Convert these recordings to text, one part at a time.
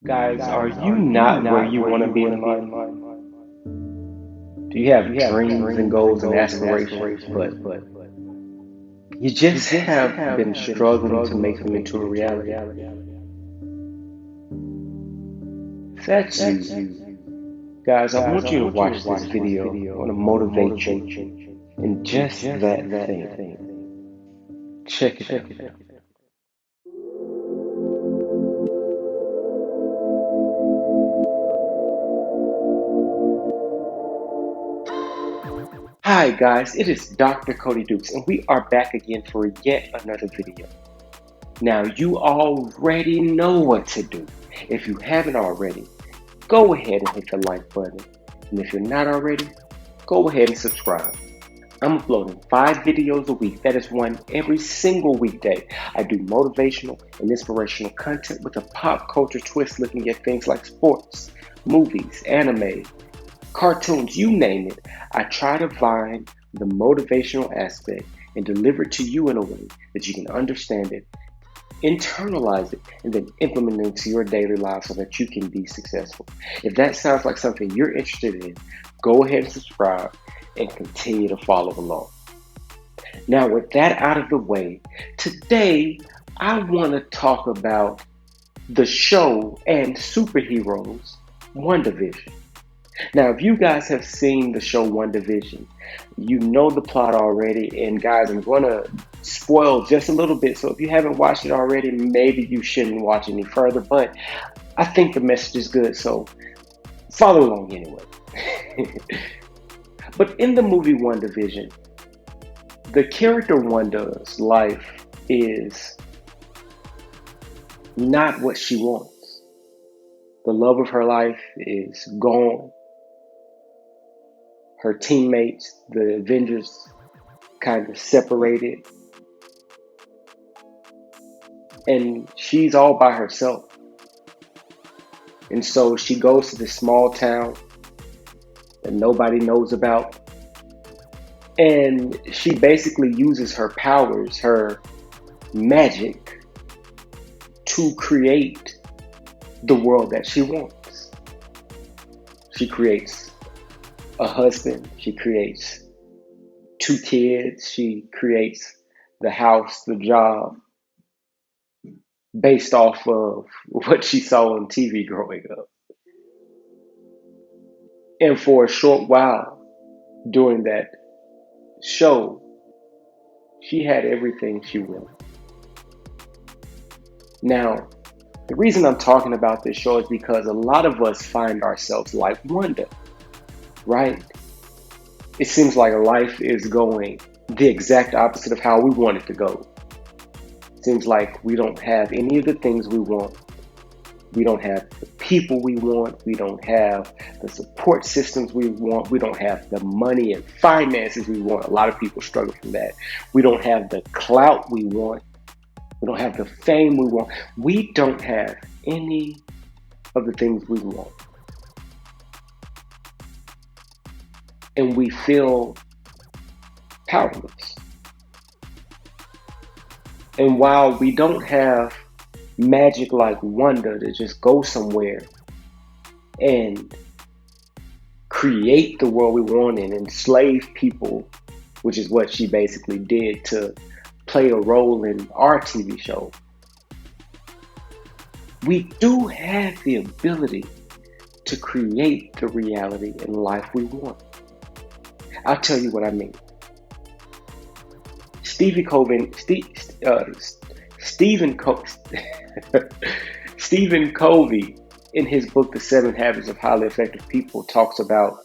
Guys, are you not where you want to be in life? Do you have dreams and goals and aspirations, but you just have been struggling to make them into a reality? If that's you, guys, I want you to watch this video. I want to motivate you in just that thing. Check it out. Hi guys, it is Dr. Cody Dukes, and we are back again for yet another video. Now, you already know what to do. If you haven't already, go ahead and hit the like button. And if you're not already, go ahead and subscribe. I'm uploading 5 videos a week. That is one every single weekday. I do motivational and inspirational content with a pop culture twist looking at things like sports, movies, anime, cartoons, you name it. I try to find the motivational aspect and deliver it to you in a way that you can understand it, internalize it, and then implement it into your daily life so that you can be successful. If that sounds like something you're interested in, go ahead and subscribe and continue to follow along. Now, with that out of the way, today I want to talk about the show and superheroes, WandaVision. Now, if you guys have seen the show WandaVision, you know the plot already. And guys, I'm going to spoil just a little bit. So if you haven't watched it already, maybe you shouldn't watch any further. But I think the message is good. So follow along anyway. But in the movie WandaVision, the character Wanda's life is not what she wants. The love of her life is gone. Her teammates, the Avengers, kind of separated. And she's all by herself. And so she goes to this small town that nobody knows about. And she basically uses her powers, her magic, to create the world that she wants. She creates a husband, she creates 2 kids, she creates the house, the job, based off of what she saw on TV growing up. And for a short while during that show, she had everything she wanted. Now, the reason I'm talking about this show is because a lot of us find ourselves like Wanda, right? It seems like life is going the exact opposite of how we want it to go. It seems like we don't have any of the things we want. We don't have the people we want. We don't have the support systems we want. We don't have the money and finances we want. A lot of people struggle from that. We don't have the clout we want. We don't have the fame we want. We don't have any of the things we want. And we feel powerless. And while we don't have magic like Wanda to just go somewhere and create the world we want and enslave people, which is what she basically did to play a role in our TV show, we do have the ability to create the reality and life we want. I'll tell you what I mean. Stevie Coven, Stephen Covey, in his book The 7 Habits of Highly Effective People, talks about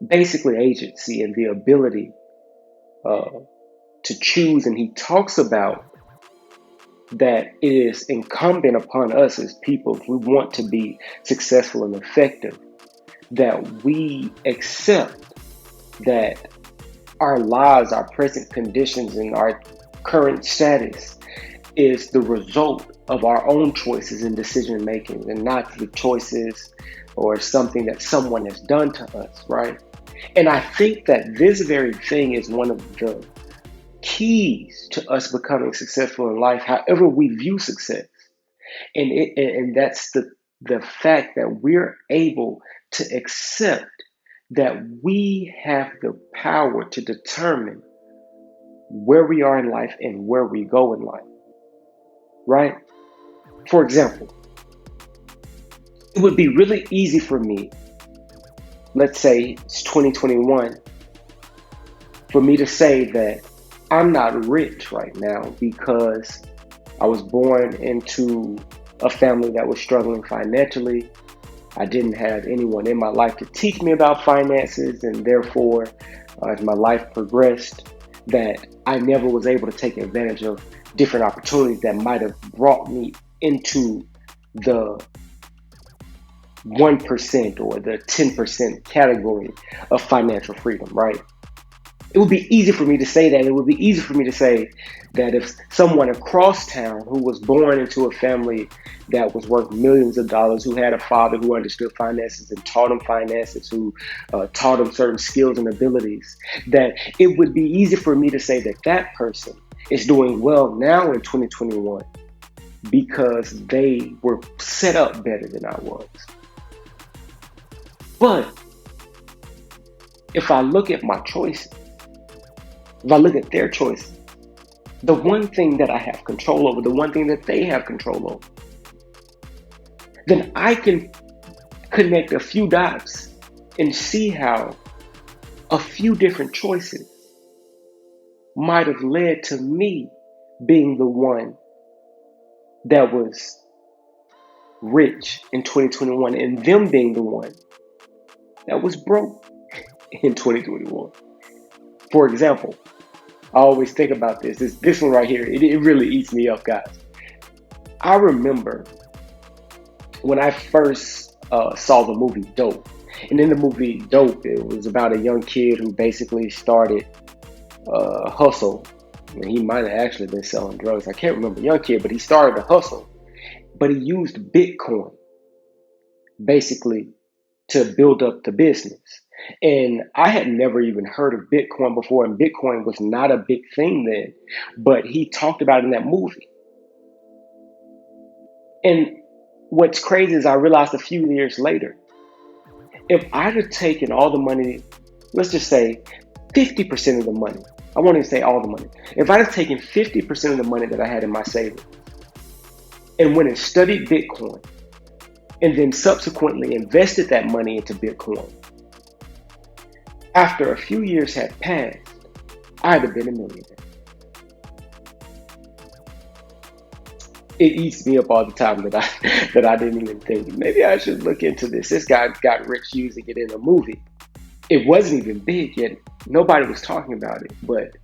basically agency and the ability to choose, and he talks about that it is incumbent upon us as people, if we want to be successful and effective, that we accept that our lives, our present conditions, and our current status is the result of our own choices and decision making, and not the choices or something that someone has done to us, right? And I think that this very thing is one of the keys to us becoming successful in life, however we view success. And that's the fact that we're able to accept that we have the power to determine where we are in life and where we go in life, right? For example, it would be really easy for me, let's say it's 2021, for me to say that I'm not rich right now because I was born into a family that was struggling financially. I didn't have anyone in my life to teach me about finances, and therefore, as my life progressed, that I never was able to take advantage of different opportunities that might have brought me into the 1% or the 10% category of financial freedom, right? It would be easy for me to say that. It would be easy for me to say that if someone across town who was born into a family that was worth millions of dollars, who had a father who understood finances and taught him finances, who taught him certain skills and abilities, that it would be easy for me to say that that person is doing well now in 2021 because they were set up better than I was. But if I look at my choices, if I look at their choices, the one thing that I have control over, the one thing that they have control over, then I can connect a few dots and see how a few different choices might have led to me being the one that was rich in 2021 and them being the one that was broke in 2021. For example, I always think about this one right here. It really eats me up, guys. I remember when I first saw the movie Dope. And in the movie Dope, it was about a young kid who basically started a hustle. And he might have actually been selling drugs. I can't remember, young kid, but he started a hustle. But he used Bitcoin basically to build up the business. And I had never even heard of Bitcoin before, and Bitcoin was not a big thing then, but he talked about it in that movie. And what's crazy is I realized a few years later, if I'd have taken all the money, let's just say 50% of the money, I won't even say all the money, if I'd have taken 50% of the money that I had in my savings and went and studied Bitcoin, and then subsequently invested that money into Bitcoin, after a few years had passed, I'd have been a millionaire. It eats me up all the time that I didn't even think maybe I should look into this. This guy got rich using it in a movie. It wasn't even big yet. Nobody was talking about it, but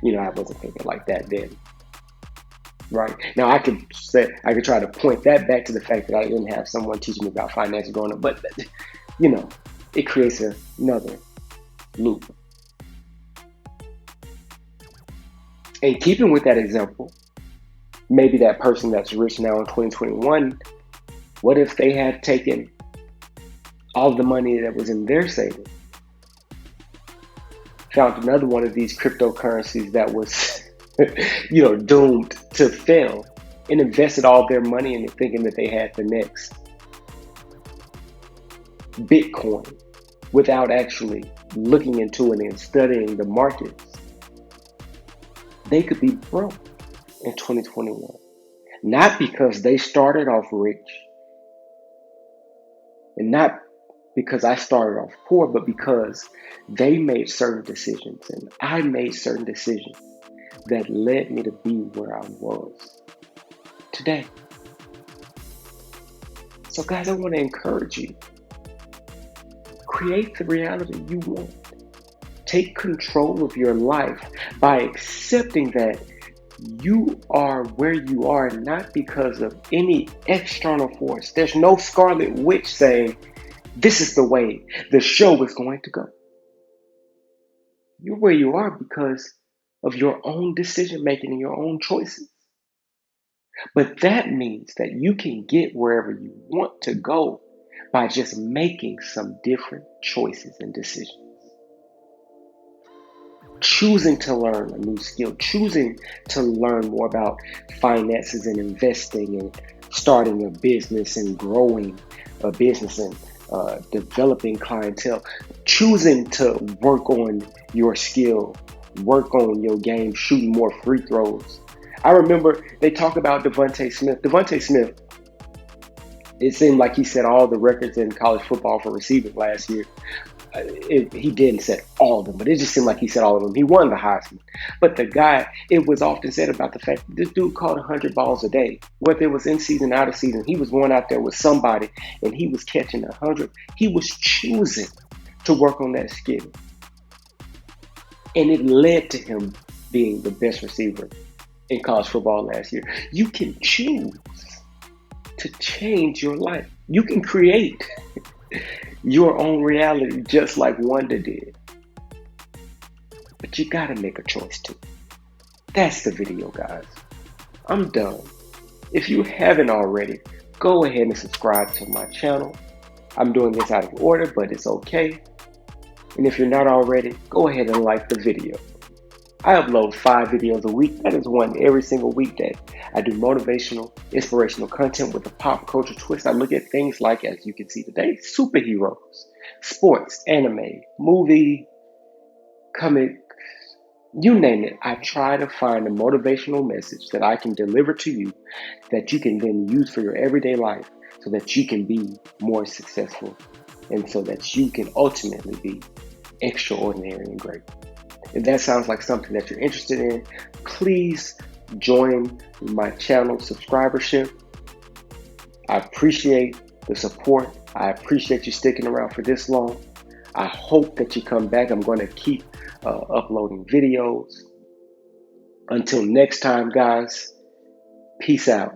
I wasn't thinking like that then. Right now, I could try to point that back to the fact that I didn't have someone teaching me about finance growing up, but it creates another loop. And keeping with that example, maybe that person that's rich now in 2021, what if they had taken all the money that was in their savings, found another one of these cryptocurrencies that was doomed to fail, and invested all their money in it thinking that they had the next Bitcoin without actually looking into it and studying the markets? They could be broke in 2021. Not because they started off rich, and not because I started off poor, but because they made certain decisions and I made certain decisions that led me to be where I was today. So guys, I want to encourage you. Create the reality you want. Take control of your life by accepting that you are where you are not because of any external force. There's no scarlet witch saying, this is the way the show is going to go. You're where you are because of your own decision making and your own choices. But that means that you can get wherever you want to go by just making some different choices and decisions. Choosing to learn a new skill, choosing to learn more about finances and investing and starting a business and growing a business and developing clientele, choosing to work on your skill, work on your game, shooting more free throws. I remember they talk about Devontae Smith. Devontae Smith, it seemed like he set all the records in college football for receiving last year. He didn't set all of them, but it just seemed like he set all of them. He won the Heisman. But the guy, it was often said about the fact that this dude caught 100 balls a day. Whether it was in season, out of season, he was going out there with somebody and he was catching 100. He was choosing to work on that skill. And it led to him being the best receiver in college football last year. You can choose to change your life. You can create your own reality just like Wanda did. But you gotta make a choice too. That's the video, guys. I'm done. If you haven't already, go ahead and subscribe to my channel. I'm doing this out of order, but it's okay. And if you're not already, go ahead and like the video. I upload 5 videos a week. That is one every single weekday. I do motivational, inspirational content with a pop culture twist. I look at things like, as you can see today, superheroes, sports, anime, movie, comic, you name it. I try to find a motivational message that I can deliver to you that you can then use for your everyday life so that you can be more successful and so that you can ultimately be extraordinary and great. If that sounds like something that you're interested in, please join my channel subscribership. I appreciate the support. I appreciate you sticking around for this long. I hope that you come back. I'm going to keep uploading videos. Until next time, guys, peace out.